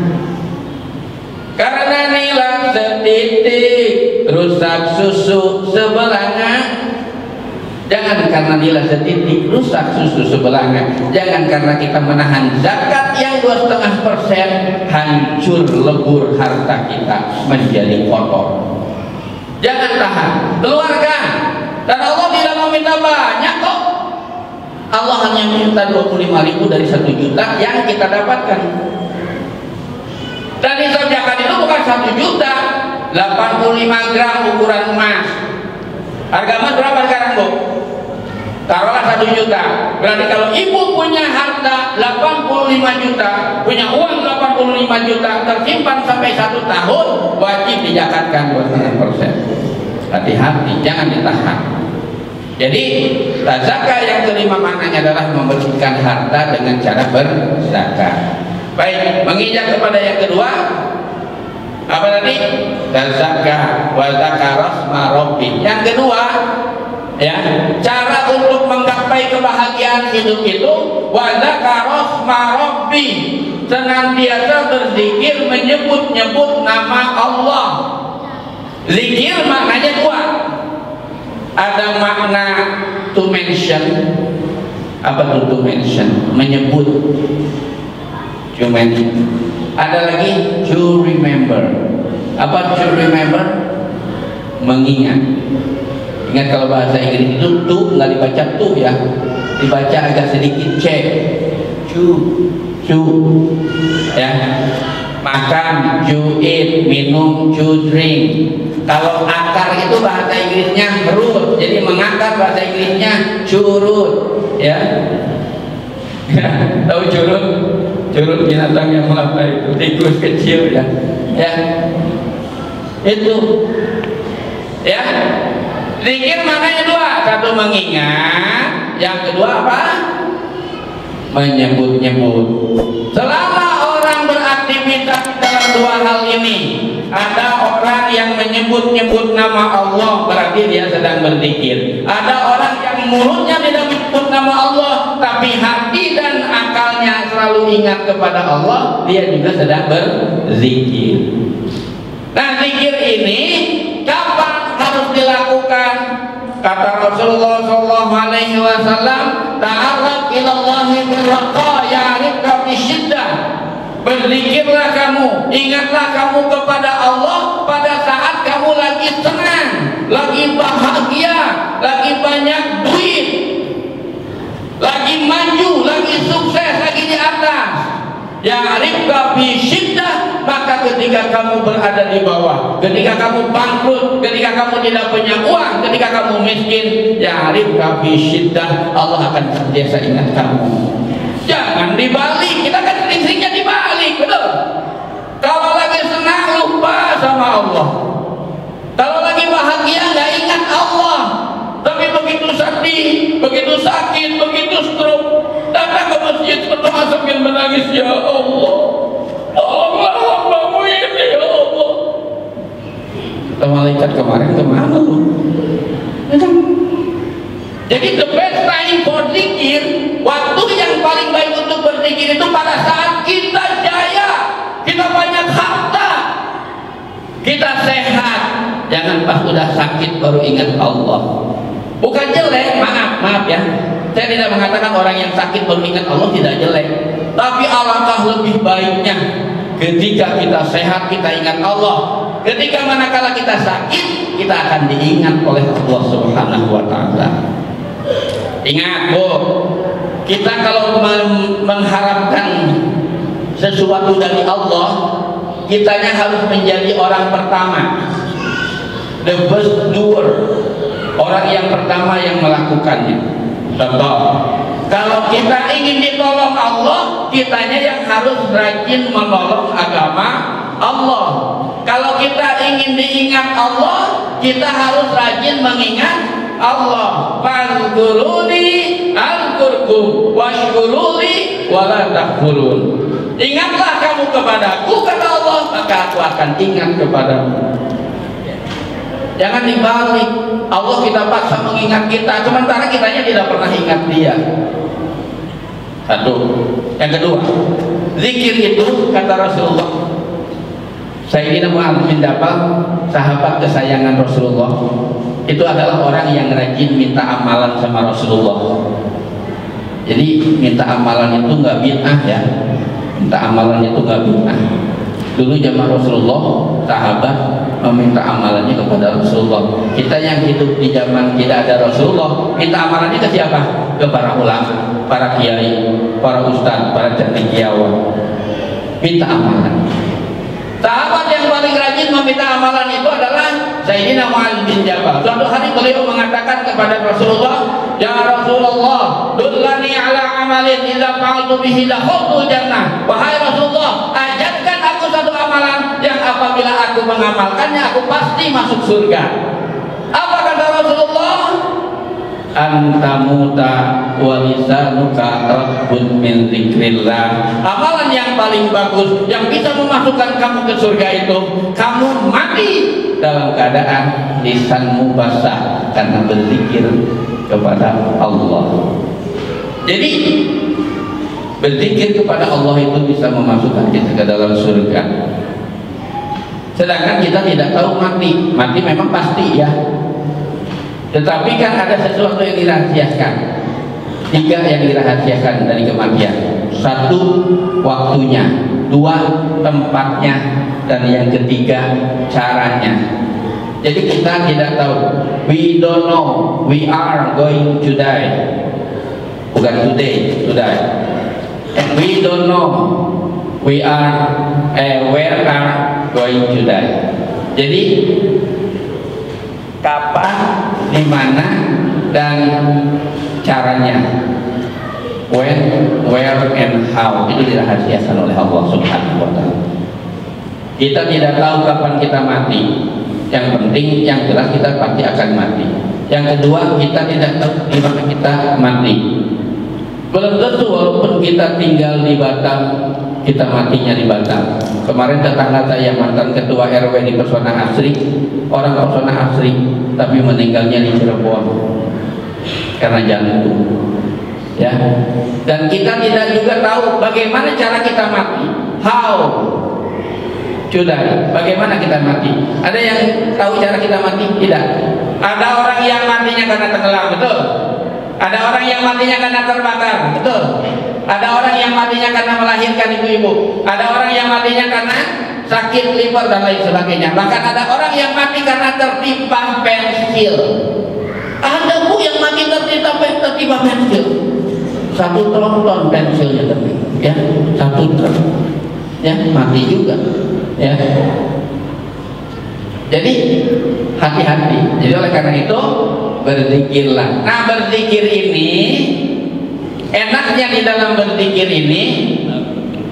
Karena nilai setitik rusak susu sebelahnya. Jangan karena nilai setitik rusak susu sebelahnya. Jangan karena kita menahan zakat yang 2,5%, hancur lebur harta kita menjadi kotor. Jangan tahan, keluarkan. Dan Allah tidak mau minta banyak kok. Allah hanya minta 25.000 dari 1 juta yang kita dapatkan. Dan nisab zakat itu bukan 1 juta, 85 gram ukuran emas. Harga emas berapa sekarang Bu? Taruhlah 1 juta. Berarti kalau ibu punya harta 85 juta, punya uang 85 juta, tersimpan sampai 1 tahun, wajib dizakatkan 2,5%. Hati-hati, jangan ditahan. Jadi zakah yang kelima maknanya adalah membersihkan harta dengan cara berzakat. Baik, menginjak kepada yang kedua, apa tadi? Zakah wa zakaras marobbi. Yang kedua, ya, cara untuk menggapai kebahagiaan hidup itu wa zakaras marobbi, senantiasa berzikir, menyebut-nyebut nama Allah. Zikir maknanya dua. Ada makna to mention. Apa itu to mention? Menyebut. To mention. Ada lagi to remember. Apa to remember? Mengingat. Ingat kalau bahasa Inggris itu tuh nggak dibaca tuh ya, dibaca agak sedikit c. To Cu ya, makan, cu eat, minum, cu drink. Kalau akar itu bahasa Inggrisnya root, jadi mengakar bahasa Inggrisnya curut ya. Tahu curut? Curut binatang yang melata itu, tikus kecil ya. Ya. Itu. Ya. Zikir maknanya dua, satu mengingat, yang kedua apa? Menyebut-nyebut. Selama orang beraktivitas dalam dua hal ini, ada orang yang menyebut-nyebut nama Allah, berarti dia sedang berzikir. Ada orang yang mulutnya tidak menyebut nama Allah, tapi hati dan akalnya selalu ingat kepada Allah, dia juga sedang berzikir. Nah, zikir ini kapan harus dilakukan? Kata Rasulullah SAW, ta'arraf ilallahi birraqa ya'rifka bisyiddah. Berzikirlah kamu, ingatlah kamu kepada Allah pada saat kamu lagi senang, lagi bahagia, lagi banyak duit, lagi maju, lagi sukses, lagi di atas. Ya'rifka bisyiddah, maka ketika kamu berada di bawah, ketika kamu bangkrut, ketika kamu tidak punya uang, ketika kamu miskin, ya'rifka bisyiddah, Allah akan senantiasa ingat kamu. Jangan dibalik, kita kan sering-seringnya dibalik, betul? Kalau lagi senang lupa sama Allah, kalau lagi bahagia nggak ingat Allah, tapi begitu sedih, begitu sakit, begitu stroke, datang ke masjid berdoa sambil menangis, ya Allah, tolonglah hambamu ini, ya Allah. Kata malaikat, kemarin kemana lu? Jadi the best time for zikir, waktu yang paling baik untuk berzikir itu pada saat kita jaya, kita banyak harta, kita sehat. Jangan pas udah sakit baru ingat Allah. Bukan jelek, maaf ya, saya tidak mengatakan orang yang sakit baru ingat Allah tidak jelek, tapi alangkah lebih baiknya ketika kita sehat kita ingat Allah. Ketika manakala kita sakit, kita akan diingat oleh Allah Subhanahu wa Ta'ala. Ingat Bu, kita kalau mengharapkan sesuatu dari Allah, kitanya harus menjadi orang pertama, the first doer, orang yang pertama yang melakukannya. Contoh, kalau kita ingin ditolong Allah, kitanya yang harus rajin menolong agama Allah. Kalau kita ingin diingat Allah, kita harus rajin mengingat Allah. Fazkuruni azkurkum washkuruli wala takfurun. Ingatlah kamu kepadaku, kata Allah, maka aku akan ingat kepadamu. Jangan dibalik, Allah kita paksa mengingat kita, sementara kitanya tidak pernah ingat dia. Satu. Yang kedua, zikir itu kata Rasulullah, Sayyidina Mu'adz bin Jabal, sahabat kesayangan Rasulullah, itu adalah orang yang rajin minta amalan sama Rasulullah. Jadi minta amalan itu nggak bid'ah ya, minta amalan itu nggak bid'ah. Dulu zaman Rasulullah, sahabat meminta amalannya kepada Rasulullah. Kita yang hidup di zaman tidak ada Rasulullah, minta amalannya ke siapa? Ke para ulama, para kiai, para ustadz, para cendekiawan. Minta amalan. Sahabat yang paling rajin meminta amalan itu adalah Sayyidina Mu'adz bin Jabal. Suatu hari beliau mengatakan kepada Rasulullah, ya Rasulullah, dullani ala amalin idza fa'altu bihi dakhaltul jannah. Wahai Rasulullah, ajarkan aku satu amalan yang apabila aku mengamalkannya aku pasti masuk surga. Apa kata Rasulullah? Antamuta walisanuka rabbun min zikrillah. Amalan yang paling bagus yang bisa memasukkan kamu ke surga itu, kamu mati dalam keadaan lisanmu basah karena berzikir kepada Allah. Jadi berzikir kepada Allah itu bisa memasukkan kita ke dalam surga. Sedangkan kita tidak tahu mati. Mati memang pasti ya, tetapi kan ada sesuatu yang dirahasiakan. 3 yang dirahasiakan dari kematian. 1, waktunya. 2, tempatnya. Dan yang ketiga, caranya. Jadi kita tidak tahu. We don't know. We are going to die. Bukan today, to die. and we don't know where are going to die. Jadi kapan, di mana, dan caranya, when, where, and how, itu dirahasiakan oleh Allah Subhanahu wa Ta'ala. Kita tidak tahu kapan kita mati. Yang penting, yang jelas kita pasti akan mati. Yang kedua, kita tidak tahu di mana kita mati. Belum tentu walaupun kita tinggal di Batam, kita matinya di Batam. Kemarin tetangga saya mantan ketua RW di Pesona Asri, orang Pesona Asri, tapi meninggalnya di Cirebon karena jantung. Ya, dan kita tidak juga tahu bagaimana cara kita mati. How? Sudah, bagaimana kita mati? Ada yang tahu cara kita mati? Tidak. Ada orang yang matinya karena tenggelam, betul? Ada orang yang matinya karena terbakar, betul? Ada orang yang matinya karena melahirkan ibu-ibu. Ada orang yang matinya karena sakit liver dan lain sebagainya. Bahkan ada orang yang mati karena tertimpa pensil. Ada bu yang mati tertimpa pensil. 1 ton pensilnya tertimpa, ya, 1 ton, ya, mati juga. Ya, jadi hati-hati. Jadi oleh karena itu berzikirlah. Nah, berzikir ini enaknya di dalam berzikir ini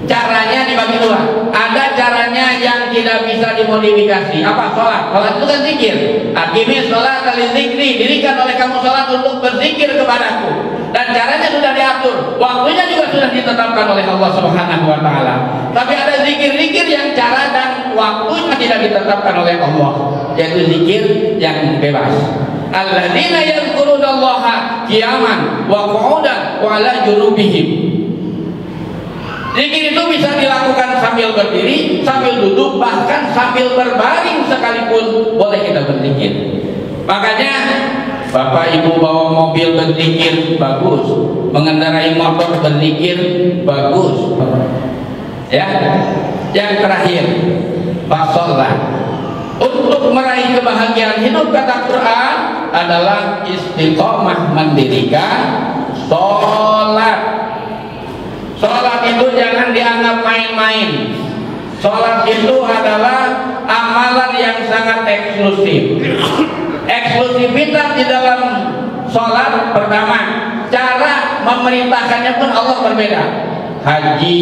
caranya dibagi dua. Ada caranya yang tidak bisa dimodifikasi. Apa? Sholat. Sholat itu kan zikir. Aqimi sholat lidzikri, dirikan oleh kamu sholat untuk berzikir kepadaku. Dan caranya sudah diatur, waktunya juga sudah ditetapkan oleh Allah Subhanahu wa Ta'ala. Tapi ada zikir-zikir yang cara dan waktunya tidak ditetapkan oleh Allah, yaitu zikir yang bebas. Alladzina yadhkurunallaha qiyaman wa qu'udan wa 'ala junubihim. Zikir itu bisa dilakukan sambil berdiri, sambil duduk, bahkan sambil berbaring sekalipun boleh kita berzikir. Makanya Bapak Ibu bawa mobil berzikir, bagus. Mengendarai motor berzikir, bagus. Ya. Yang terakhir, sholat. Untuk meraih kebahagiaan hidup, kata Quran, adalah istiqomah mendirikan sholat. Sholat itu jangan dianggap main-main. Sholat itu adalah amalan yang sangat eksklusif. Eksklusivitas di dalam sholat, pertama, cara memerintahkannya pun Allah berbeda. Haji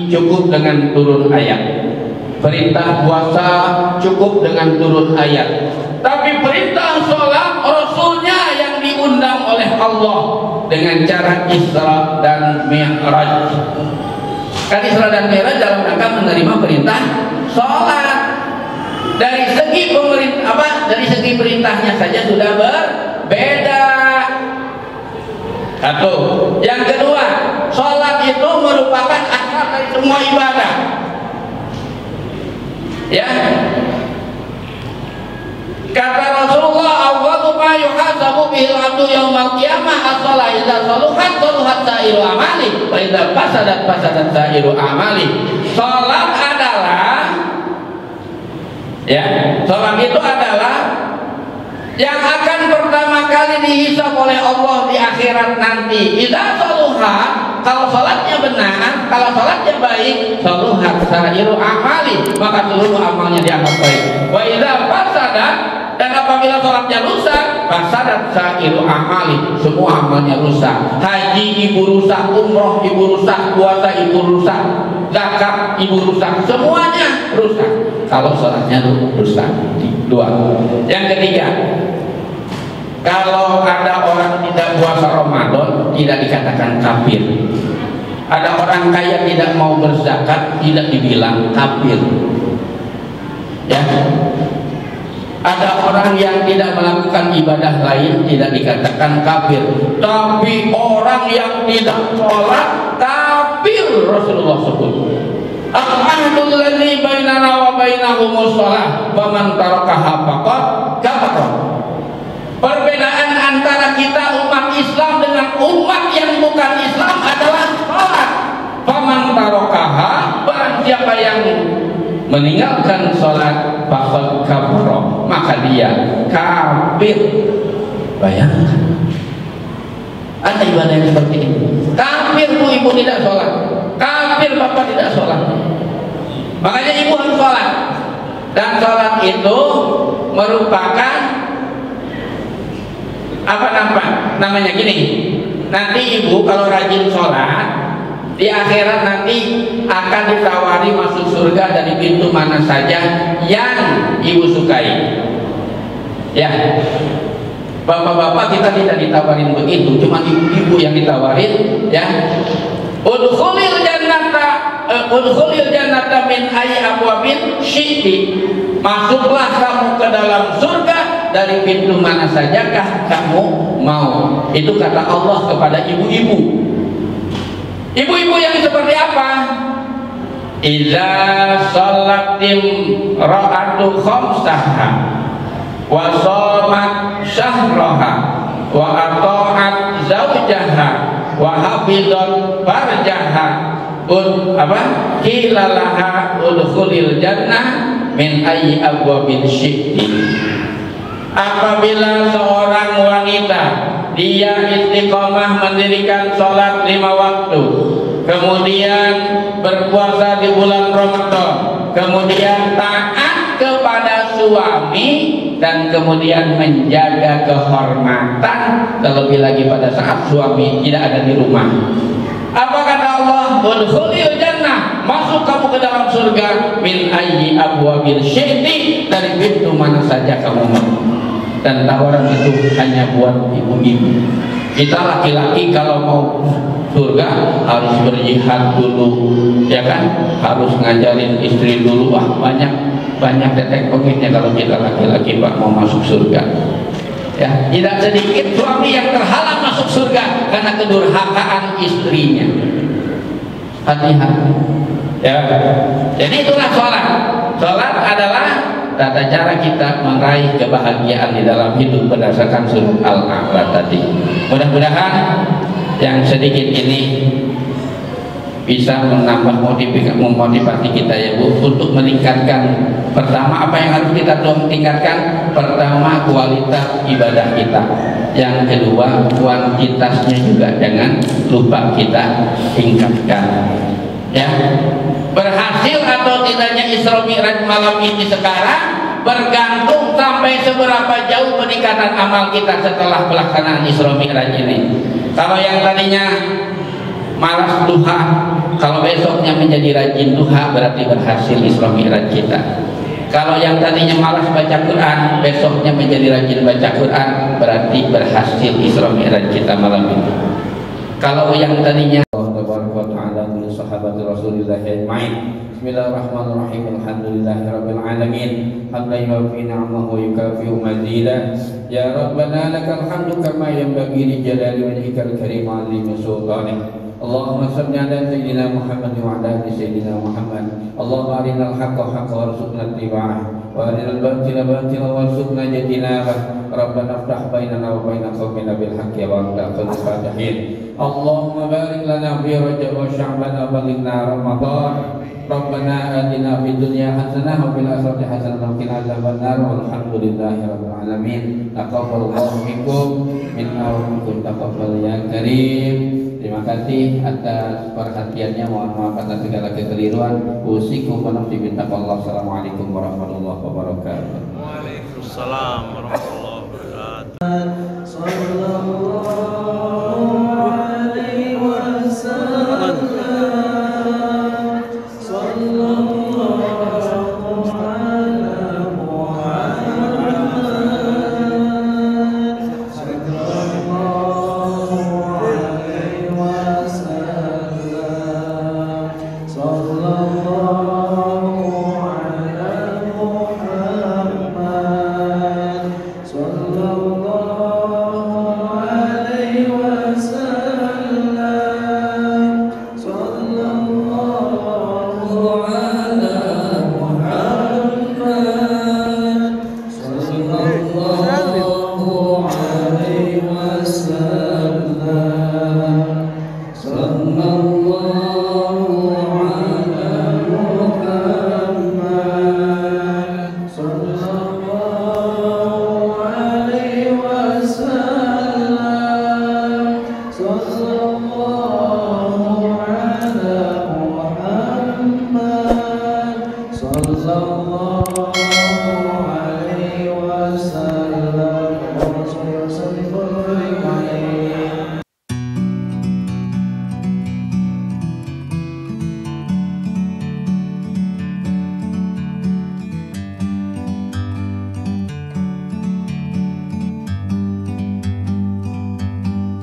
cukup dengan turun ayat, perintah puasa cukup dengan turun ayat. Tapi perintah sholat, Rasulnya yang diundang oleh Allah dengan cara Isra dan Mi'raj. Kan Isra dan Mi'raj dalam rangka menerima perintah sholat. Dari segi dari segi perintahnya saja sudah berbeda. Satu. Yang kedua, sholat itu merupakan asal dari semua ibadah. Ya. Kata Rasulullah, awwalu ma yuhasabu bihil 'abdu yaumal qiyamah as-shalah, idza saluhat sa'iru amali wa idza fasadat sa'iru amali. Salat adalah, ya, salat itu adalah yang akan pertama kali dihisab oleh Allah di akhirat nanti. Idza saluhat, kalau salatnya benar, kalau salatnya baik, saluhat sa'iru amali, maka seluruh amalnya dianggap baik. Wa idza fasadat, dan apabila sholatnya rusak, fasadat sa'iru amali, semua amalnya rusak. Haji ibu rusak, umroh ibu rusak, puasa ibu rusak, zakat ibu rusak, semuanya rusak kalau sholatnya rusak. Dua. Yang ketiga, kalau ada orang tidak puasa Ramadan, tidak dikatakan kafir. Ada orang kaya tidak mau berzakat, tidak dibilang kafir. Ya. Ada orang yang tidak melakukan ibadah lain, tidak dikatakan kafir. Tapi orang yang tidak sholat, kafir, Rasulullah sebut. Al-ahdul ladzi bainana wa bainahumus shalah, faman tarakaha faqad kafara. Perbedaan antara kita umat Islam dengan umat yang bukan Islam adalah sholat. Faman tarakaha, barang siapa yang meninggalkan sholat, faqad kafara, maka dia kafir. Bayangkan, ada ibadah yang seperti ini. Kafir bu, ibu tidak sholat. Makanya ibu harus sholat, dan sholat itu merupakan apa namanya gini. Nanti ibu kalau rajin sholat, di akhirat nanti akan ditawari masuk surga dari pintu mana saja yang ibu sukai. Ya, bapak-bapak kita tidak ditawarin begitu, cuma ibu-ibu yang ditawarin. Ya, udkhulil jannata min ayyi abwabin syi'ti. Masuklah kamu ke dalam surga dari pintu mana sajakah kamu mau. Itu kata Allah kepada ibu-ibu. Ibu-ibu yang seperti apa? Idza shalatim ra'atu khamsaha wa shamat syahraha wa ata'at zawjaha wa hafizat farjaha qila laha udkhulil jannah min ayyi abwabil syi'ti. Apabila seorang wanita dia istiqomah mendirikan sholat 5 waktu, kemudian berpuasa di bulan Ramadan, kemudian taat kepada suami, dan kemudian menjaga kehormatan, terlebih lagi pada saat suami tidak ada di rumah. Apa kata Allah? Udkhulil jannah, masuk kamu ke dalam surga, min ayyi abwabil syi'ti, dari pintu mana saja kamu mau. Dan tawaran itu hanya buat ibu-ibu. Kita laki-laki kalau mau surga harus berjihad dulu, ya kan? Harus ngajarin istri dulu. Banyak detek pengitnya kalau kita laki-laki Pak mau masuk surga. Ya, tidak sedikit suami yang terhalang masuk surga karena kedurhakaan istrinya. Hati-hati. Ya. Jadi itulah sholat. Sholat adalah tata cara kita meraih kebahagiaan di dalam hidup berdasarkan surat Al-A'la tadi. Mudah-mudahan yang sedikit ini bisa menambah memotivasi kita ya Bu, untuk meningkatkan. Pertama, apa yang harus kita tingkatkan? Pertama, kualitas ibadah kita. Yang kedua, kuantitasnya juga jangan lupa kita tingkatkan. Ya, berhasil atau tidaknya Isra Mi'raj malam ini sekarang bergantung sampai seberapa jauh peningkatan amal kita setelah pelaksanaan Isra Mi'raj ini. Kalau yang tadinya malas duha, kalau besoknya menjadi rajin duha, berarti berhasil Isra Mi'raj kita. Kalau yang tadinya malas baca Quran, besoknya menjadi rajin baca Quran, berarti berhasil Isra Mi'raj kita malam ini. Kalau yang tadinya Bismillahirrahmanirrahim. Alhamdulillahirabbil alamin. Hamdan yuwaffi ni'amahu wa yukafi'u mazida. Ya Rabbana lakal hamdu kama yanbaghi li jalali wajhikal karim 'azimi sultanik. Allahumma shalli ala sayyidina Muhammad wa ala ali sayyidina Muhammad. Allahumma arinal haqqa haqqan warzuqna ittiba'ah wa arinal batila batilan warzuqna ijtinabah. Rabbana iftah bainana wa baina qaumina bil haqqi wa anta khairul fatihin. Allahumma barik lana fi Rajab wa Sya'ban wa balighna Ramadan. Rabbana atina fid dunya hasanah wa fil akhirati hasanah wa qina adzabannar. Walhamdulillahirabbil alamin. Taqabbalallahu minkum minna wa minkum taqabbal ya karim. Terima kasih atas perhatiannya. Mohon maaf atas segala kekeliruan. Usikum wa nafsi bittaqwallah. Assalamualaikum warahmatullahi wabarakatuh. Waalaikumsalam warahmatullahi wabarakatuh.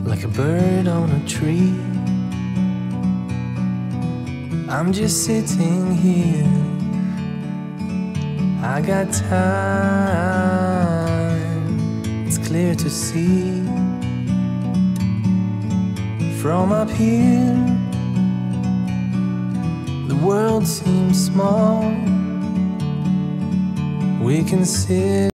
Like a bird on a tree, I'm just sitting here. I got time, it's clear to see. From up here, the world seems small. We can sit